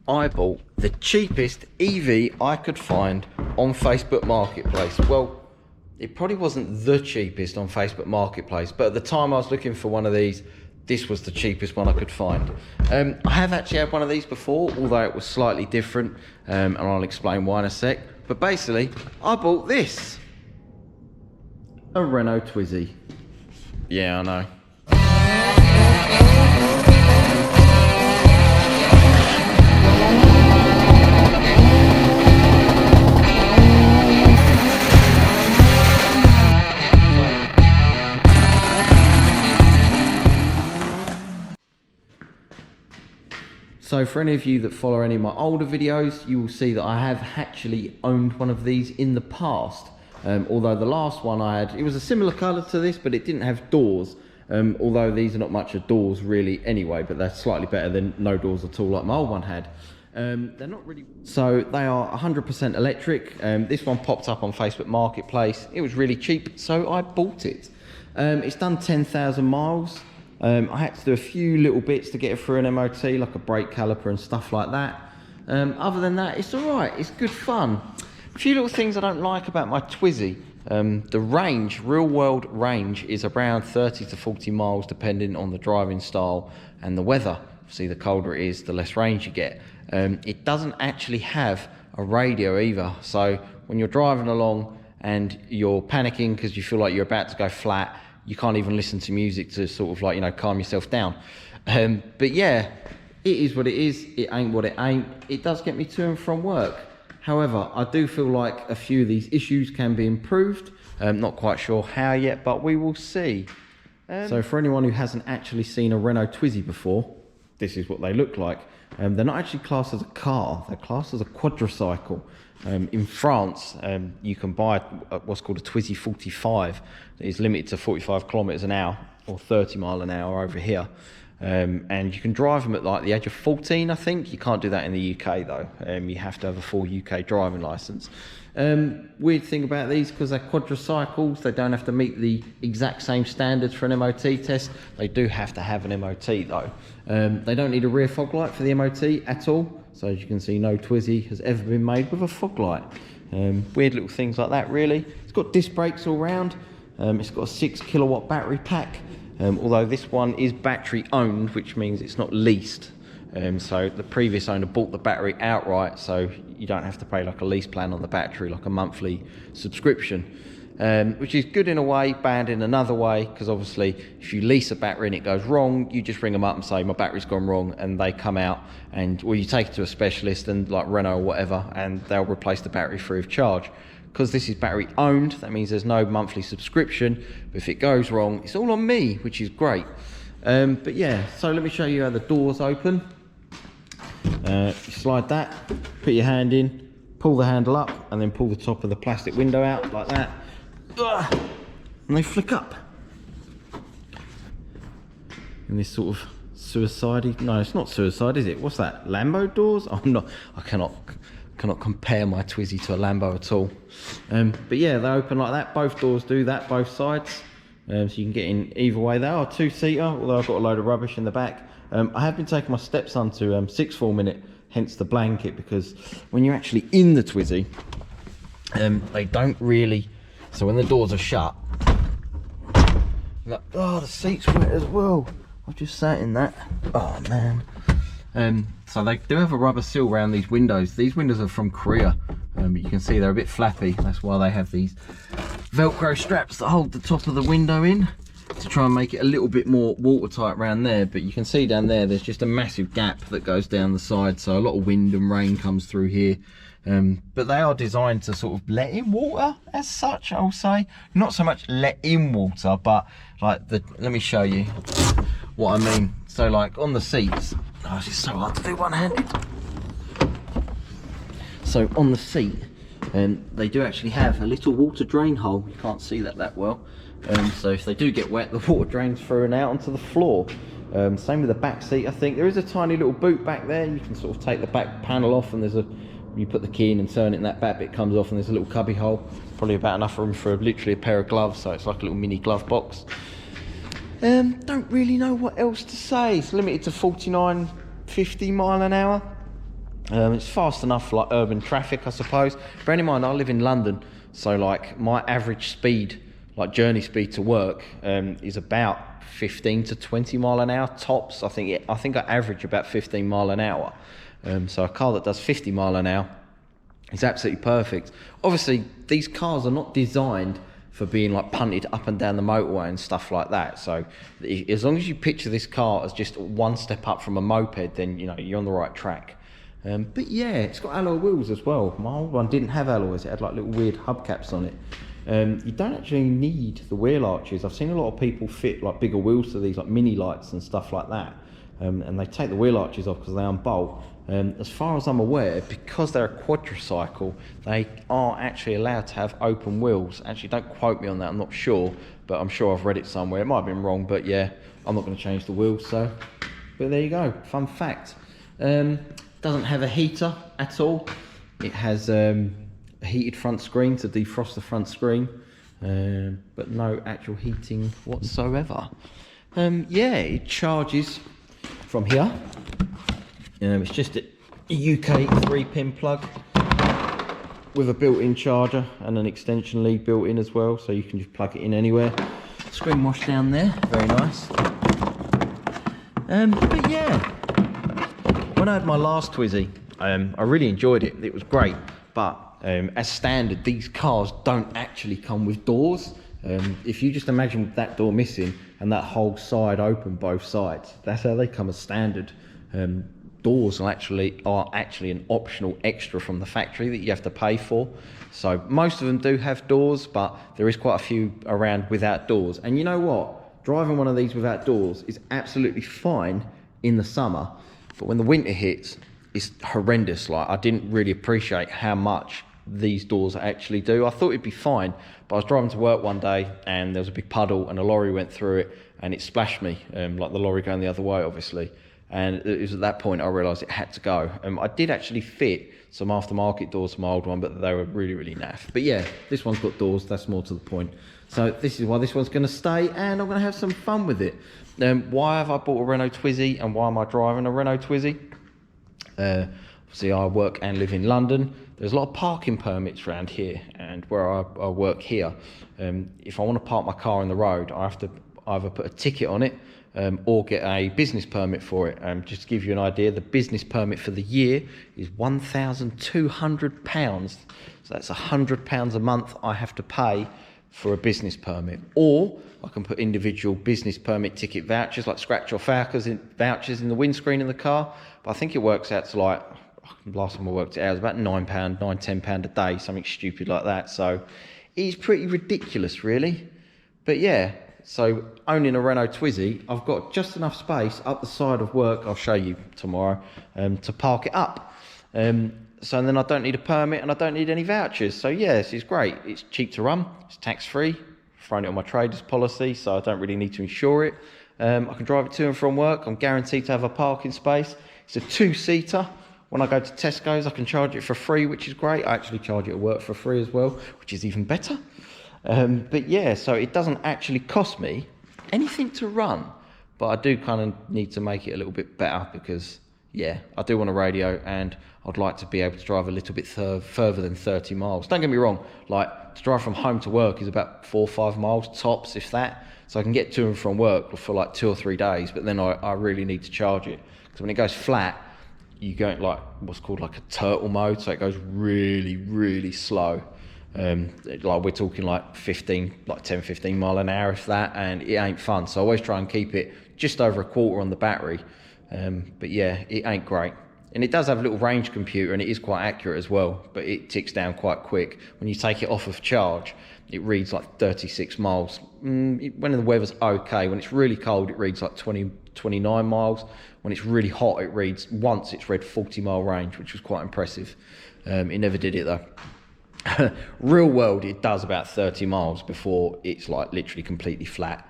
I bought the cheapest EV I could find on Facebook Marketplace. Well, it probably wasn't the cheapest on Facebook Marketplace, but at the time I was looking for one of these, this was the cheapest one I could find. I have actually had one of these before, although it was slightly different, and I'll explain why in a sec. But basically, I bought this. A Renault Twizy. Yeah, I know. So for any of you that follow any of my older videos, you will see that I have actually owned one of these in the past. Although the last one I had, it was a similar colour to this, but it didn't have doors. Although these are not much of doors really anyway, but they're slightly better than no doors at all like my old one had. They're not really... So they are 100% electric. This one popped up on Facebook Marketplace. It was really cheap, so I bought it. It's done 10,000 miles. I had to do a few little bits to get it through an MOT, like a brake caliper and stuff like that. Other than that, it's all right. It's good fun. A few little things I don't like about my Twizy. The range, real world range, is around 30 to 40 miles depending on the driving style and the weather. See, the colder it is, the less range you get. It doesn't actually have a radio either. So when you're driving along and you're panicking because you feel like you're about to go flat, you can't even listen to music to sort of like, you know, calm yourself down. But yeah, it is what it is. It ain't what it ain't. It does get me to and from work. However, I do feel like a few of these issues can be improved. Not quite sure how yet, but we will see. So for anyone who hasn't actually seen a Renault Twizy before, this is what they look like. They're not actually classed as a car, they're classed as a quadricycle. In France, you can buy what's called a Twizy 45. It is limited to 45 kilometers an hour or 30 mile an hour over here. And you can drive them at like the age of 14, I think. You can't do that in the UK though. You have to have a full UK driving license. Weird thing about these, because they're quadricycles, they don't have to meet the exact same standards for an MOT test. They do have to have an MOT though. They don't need a rear fog light for the MOT at all. So as you can see, no Twizy has ever been made with a fog light. Weird little things like that really. It's got disc brakes all round. It's got a 6 kilowatt battery pack. Although this one is battery owned, which means it's not leased. So the previous owner bought the battery outright, so you don't have to pay like a lease plan on the battery, like a monthly subscription. Which is good in a way, bad in another way, because obviously if you lease a battery and it goes wrong, you just ring them up and say my battery's gone wrong, and they come out and, well, you take it to a specialist and like Renault or whatever, and they'll replace the battery free of charge. Because this is battery owned, that means there's no monthly subscription. But if it goes wrong, it's all on me, which is great. But yeah, so let me show you how the doors open. You slide that, put your hand in, pull the handle up, and then pull the top of the plastic window out like that. And they flick up. And this sort of suicide-y, no, it's not suicide, is it? What's that, Lambo doors? I cannot compare my Twizy to a Lambo at all. But yeah, they open like that. Both doors do that, both sides. So you can get in either way. They are two-seater, although I've got a load of rubbish in the back. I have been taking my stepson to sixth form in it, hence the blanket, because when you're actually in the Twizy, they don't really... So when the doors are shut, like, oh, the seat's wet as well. I've just sat in that. Oh, man. So they do have a rubber seal around these windows. These windows are from Korea, but you can see they're a bit flappy. That's why they have these Velcro straps that hold the top of the window in, to try and make it a little bit more watertight around there. But you can see down there, there's just a massive gap that goes down the side, so a lot of wind and rain comes through here. But they are designed to sort of let in water as such, I'll say. Not so much let in water, but like let me show you what I mean. So like on the seats, oh, it's just so hard to do one-handed. So on the seat, they do actually have a little water drain hole. You can't see that well. So if they do get wet, the water drains through and out onto the floor. Same with the back seat, I think. There is a tiny little boot back there. You can sort of take the back panel off, and there's you put the key in and turn it, and that back bit comes off, and there's a little cubby hole. Probably about enough room for literally a pair of gloves, so it's like a little mini glove box. Don't really know what else to say. It's limited to 49, 50 mile an hour. It's fast enough for like urban traffic, I suppose. Bearing in mind, I live in London, so like my average speed, like journey speed to work, is about 15 to 20 mile an hour tops. I think I average about 15 mile an hour. So a car that does 50 mile an hour is absolutely perfect. Obviously, these cars are not designed for being like punted up and down the motorway and stuff like that. So as long as you picture this car as just one step up from a moped, then you know you're on the right track. But yeah, it's got alloy wheels as well. My old one didn't have alloys, it had like little weird hubcaps on it. You don't actually need the wheel arches. I've seen a lot of people fit like bigger wheels to these, like mini lights and stuff like that. And they take the wheel arches off because they unbolt. As far as I'm aware, because they're a quadricycle, they are actually allowed to have open wheels. Actually, don't quote me on that, I'm not sure, but I'm sure I've read it somewhere. It might have been wrong, but yeah, I'm not going to change the wheels, so. But there you go, fun fact. Doesn't have a heater at all. It has a heated front screen to defrost the front screen, but no actual heating whatsoever. Yeah, it charges from here. It's just a UK 3-pin plug with a built-in charger and an extension lead built in as well, so you can just plug it in anywhere. Screen wash down there, very nice. But yeah, when I had my last Twizy, I really enjoyed it. It was great, but as standard, these cars don't actually come with doors. If you just imagine that door missing and that whole side open, both sides, that's how they come as standard. Doors are actually an optional extra from the factory that you have to pay for. So most of them do have doors, but there is quite a few around without doors. And you know what? Driving one of these without doors is absolutely fine in the summer, but when the winter hits, it's horrendous. Like, I didn't really appreciate how much these doors actually do. I thought it'd be fine, but I was driving to work one day and there was a big puddle and a lorry went through it and it splashed me, like the lorry going the other way, obviously. And it was at that point I realised it had to go. I did actually fit some aftermarket doors to my old one, but they were really, really naff. But yeah, this one's got doors, that's more to the point. So this is why this one's going to stay, and I'm going to have some fun with it. Why have I bought a Renault Twizy, and why am I driving a Renault Twizy? Obviously I work and live in London. There's a lot of parking permits around here, and where I work here, if I want to park my car in the road, I have to either put a ticket on it or get a business permit for it. Just to give you an idea, the business permit for the year is £1,200. So that's £100 a month I have to pay for a business permit. Or I can put individual business permit ticket vouchers, like scratch or vouchers in the windscreen in the car. But I think it works out to like, last time I worked it out, it was about £9, £10 a day, something stupid like that. So it's pretty ridiculous, really. But yeah, so owning a Renault Twizy, I've got just enough space up the side of work, I'll show you tomorrow, to park it up. So then I don't need a permit and I don't need any vouchers. So yeah, this is great. It's cheap to run, it's tax-free, thrown it on my traders policy, so I don't really need to insure it. I can drive it to and from work, I'm guaranteed to have a parking space. It's a 2-seater. When I go to Tesco's, I can charge it for free, which is great. I actually charge it at work for free as well, which is even better. But yeah, so it doesn't actually cost me anything to run, but I do kind of need to make it a little bit better because, yeah, I do want a radio and I'd like to be able to drive a little bit further than 30 miles. Don't get me wrong, like to drive from home to work is about 4 or 5 miles tops, if that. So I can get to and from work for like 2 or 3 days, but then I really need to charge it. Because when it goes flat, you go like what's called like a turtle mode, so it goes really, really slow. Like we're talking like 10, 15 mile an hour, if that, and it ain't fun. So I always try and keep it just over a quarter on the battery. But yeah, it ain't great. And it does have a little range computer and it is quite accurate as well, but it ticks down quite quick. When you take it off of charge, it reads like 36 miles. When the weather's okay, when it's really cold, it reads like 20, 29 miles. When it's really hot, it reads, once it's read 40-mile range, which was quite impressive. It never did it though. Real world, it does about 30 miles before it's like literally completely flat.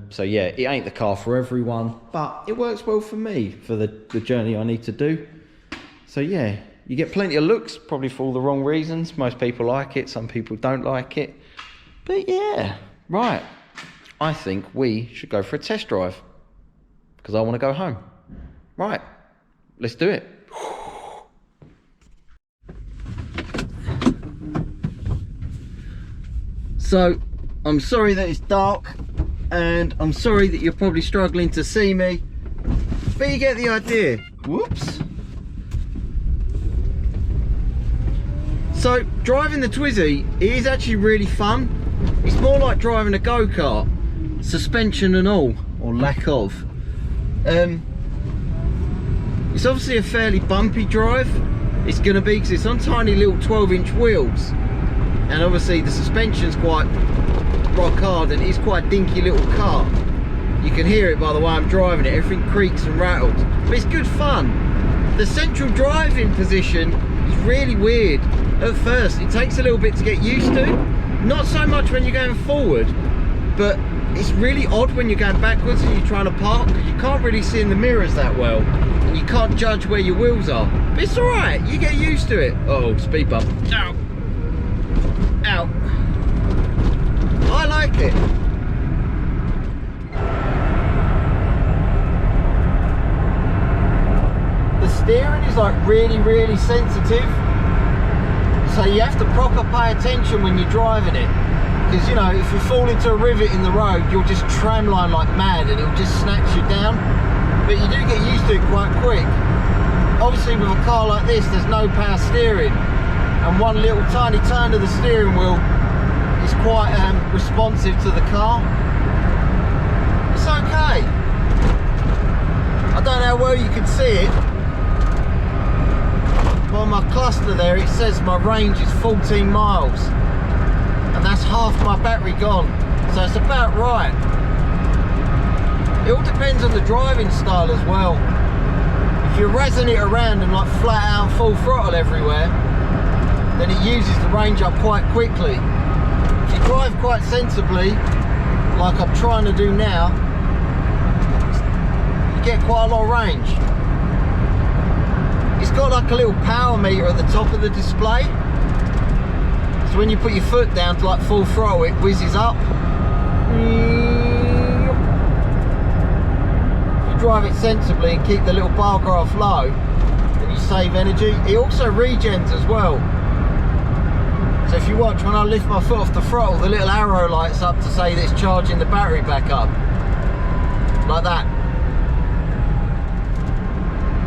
So yeah, it ain't the car for everyone, but it works well for me for the journey I need to do. So yeah, you get plenty of looks, probably for all the wrong reasons. Most people like it, some people don't like it. But yeah, right. I think we should go for a test drive because I want to go home. Right, let's do it. So I'm sorry that it's dark, and I'm sorry that you're probably struggling to see me, but you get the idea. Whoops. So driving the Twizy, it is actually really fun. It's more like driving a go-kart, suspension and all, or lack of. It's obviously a fairly bumpy drive. It's going to be, because it's on tiny little 12-inch wheels, and obviously the suspension's quite rock hard, and it's quite a dinky little car. You can hear it by the way I'm driving it. Everything creaks and rattles, but it's good fun. The central driving position is really weird at first. It takes a little bit to get used to, not so much when you're going forward, but it's really odd when you're going backwards and you're trying to park, because you can't really see in the mirrors that well, and you can't judge where your wheels are. But it's all right, you get used to it. Oh, speed bump. Ow. Ow. I like it. The steering is like really sensitive, so you have to proper pay attention when you're driving it, because you know, if you fall into a rivet in the road, you'll just tramline like mad and it'll just snatch you down. But you do get used to it quite quick. Obviously with a car like this, there's no power steering, and one little tiny turn of the steering wheel is quite responsive to the car. It's okay. I don't know how well you can see it. On my cluster there, it says my range is 14 miles, and that's half my battery gone, so it's about right. It all depends on the driving style as well. If you're razzing it around and like flat out full throttle everywhere, then it uses the range up quite quickly. If you drive quite sensibly, like I'm trying to do now, you get quite a lot of range. It's got like a little power meter at the top of the display, so when you put your foot down to like full throttle, it whizzes up. If you drive it sensibly and keep the little bar graph low, then you save energy. It also regens as well, so if you watch, when I lift my foot off the throttle, the little arrow lights up to say that it's charging the battery back up, like that.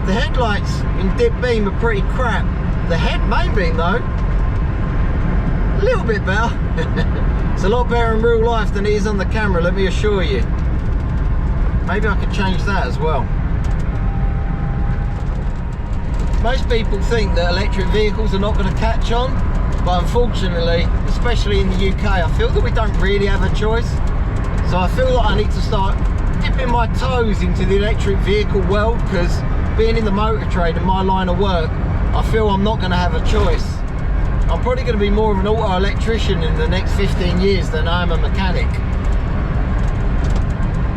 The headlights in dip beam are pretty crap. The main beam though, a little bit better. It's a lot better in real life than it is on the camera, let me assure you. Maybe I could change that as well. Most people think that electric vehicles are not going to catch on, but unfortunately, especially in the UK, I feel that we don't really have a choice. So I feel like I need to start dipping my toes into the electric vehicle world, because being in the motor trade and my line of work, I feel I'm not going to have a choice. I'm probably going to be more of an auto electrician in the next 15 years than I am a mechanic.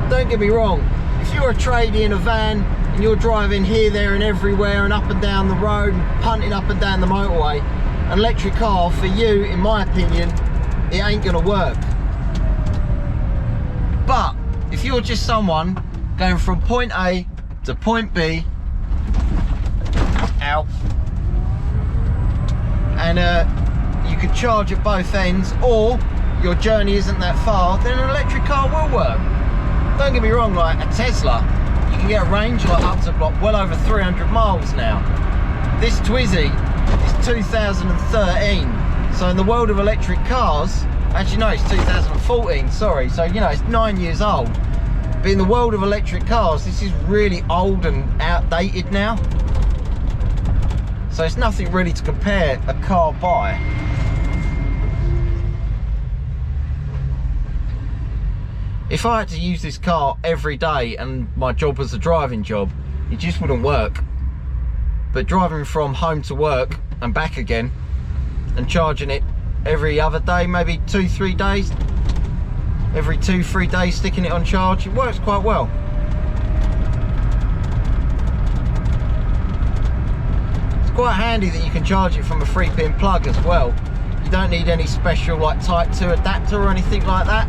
Don't get me wrong, if you're a tradie in a van and you're driving here, there and everywhere and up and down the road and punting up and down the motorway, an electric car for you, in my opinion, it ain't going to work. But if you're just someone going from point A to point B, out, and you can charge at both ends, or your journey isn't that far, then an electric car will work. Don't get me wrong, like a Tesla, you can get a range like up to well over 300 miles now. This Twizy is 2013, so in the world of electric cars, actually no, it's 2014, sorry, so you know, it's 9 years old. But in the world of electric cars, this is really old and outdated now. So it's nothing really to compare a car by. If I had to use this car every day and my job was a driving job, it just wouldn't work. But driving from home to work and back again, and charging it every other day, maybe 2-3 days, every 2-3 days sticking it on charge, it works quite well. It's quite handy that you can charge it from a 3-pin plug as well. You don't need any special like Type 2 adapter or anything like that,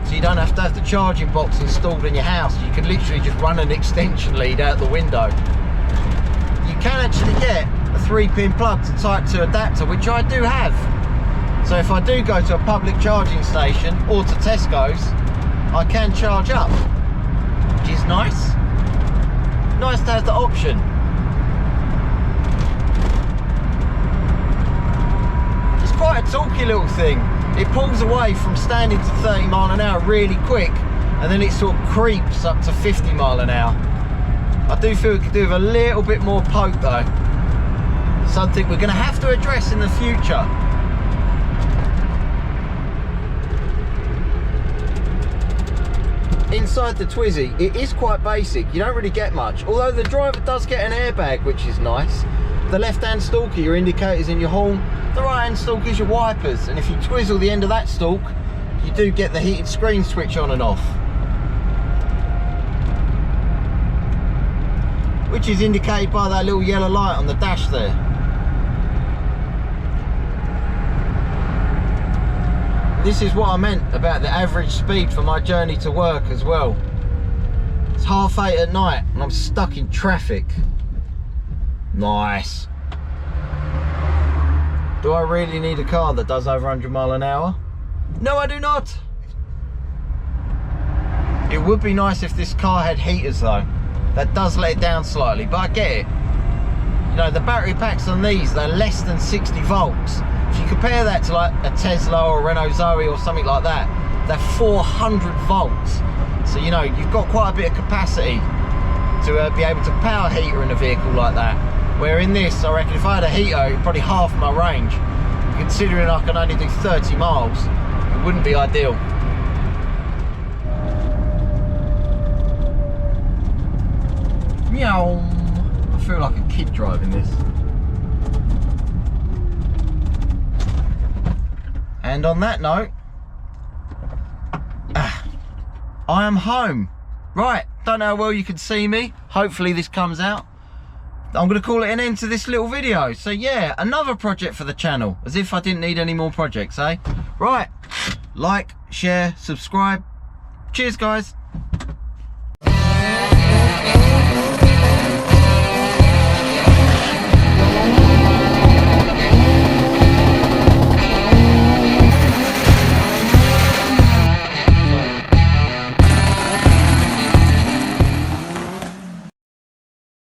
so you don't have to have the charging box installed in your house. You can literally just run an extension lead out the window. You can actually get a 3-pin plug to Type 2 adapter, which I do have. So if I do go to a public charging station or to Tesco's, I can charge up, which is nice. Nice to have the option. It's quite a talky little thing. It pulls away from standing to 30 mile an hour really quick, and then it sort of creeps up to 50 mile an hour. I do feel it could do with a little bit more poke though. Something we're going to have to address in the future. Inside the Twizy, it is quite basic. You don't really get much, although the driver does get an airbag, which is nice. The left hand stalker, your indicators and your horn. The right hand stalker is your wipers, and if you twizzle the end of that stalk, you do get the heated screen switch on and off, which is indicated by that little yellow light on the dash there. This is what I meant about the average speed for my journey to work as well. It's 8:30 at night and I'm stuck in traffic. Nice. Do I really need a car that does over 100 mile an hour? No, I do not. It would be nice if this car had heaters though. That does let it down slightly, but I get it. You know, the battery packs on these, they're less than 60 volts. If you compare that to like a Tesla or a Renault Zoe or something like that, they're 400 volts. So, you know, you've got quite a bit of capacity to be able to power heater in a vehicle like that. Where in this, I reckon if I had a heater, it'd probably half my range. Considering I can only do 30 miles, it wouldn't be ideal. Meow. I feel like a kid driving this. And on that note, I am home. Right, don't know how well you can see me. Hopefully this comes out. I'm going to call it an end to this little video. So yeah, another project for the channel. As if I didn't need any more projects, eh? Right, like, share, subscribe. Cheers, guys.